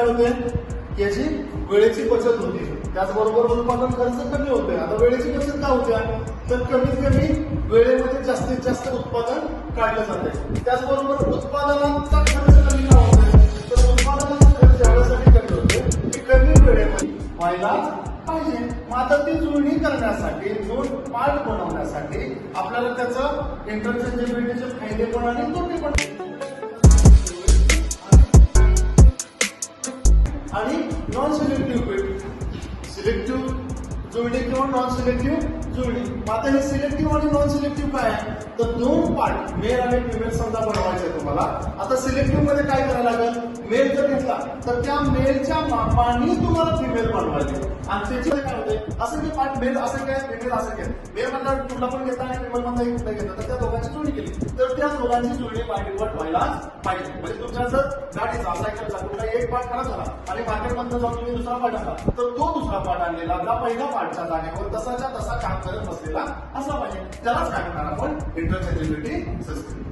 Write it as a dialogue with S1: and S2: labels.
S1: काय होते, याची वेळेची बचत होती, त्याचबरोबर उत्पादन खर्च कमी होतोय. आता वेळेची बचत का होत्या, तर कमीत कमी वेळेमध्ये जास्तीत जास्त उत्पादन काढलं जाते. त्याचबरोबर उत्पादनाचा खर्च कमी का होतोय, तर उत्पादनाचा खर्च यासाठी कमी होतोय की कमी वेळेमध्ये व्हायला पाहिजे. मग आता ती जुळणी करण्यासाठी, जोड पार्ट बनवण्यासाठी आपल्याला त्याचं इंटरचेंजेबिलिटीचे फायदे पण आणि तोटे पण आणि नॉन सिलेक्टिव्ह क्विट, सिलेक्टिव्ह जुळणी किंवा नॉन सिलेक्टिव्ह जुळणी. आता हे सिलेक्टिव्ह आणि नॉन सिलेक्टिव्ह काय आहे, तर दोन पार्ट मेल आणि फिमेल समजा बनवायचे तुम्हाला. आता सिलेक्टिव्ह मध्ये काय करायला लागेल, मेल जर घेतला तर त्या मेलच्या मापाने तुम्हाला फिमेल बनवायचे. आणि त्याच्यामध्ये काय होते, असं की पार्ट मेल असं काय, फिमेल असं काय, मेल मधला कुठला पण घेता आणि फिमेल मधला कुठला घेता, तर त्या दोघांची जुळणी केली तर त्या दोघांची जुळणी बाय डिफॉल्ट व्हायला पाहिजे. म्हणजे तुमच्या जर गाडीचा सायकलचा कुठला एक पार्ट खराब झाला आणि मार्केटमधून जाऊन तुम्ही दुसरा पार्ट आणला, तर तो दुसरा पार्ट आणलेला आपला पहिल्या पार्टच्या जागेवर तसाच्या तसा काम करत बसलेला असला पाहिजे. त्यालाच काय म्हणणार आपण, इंटरचेंजेबिलिटी सिस्टम.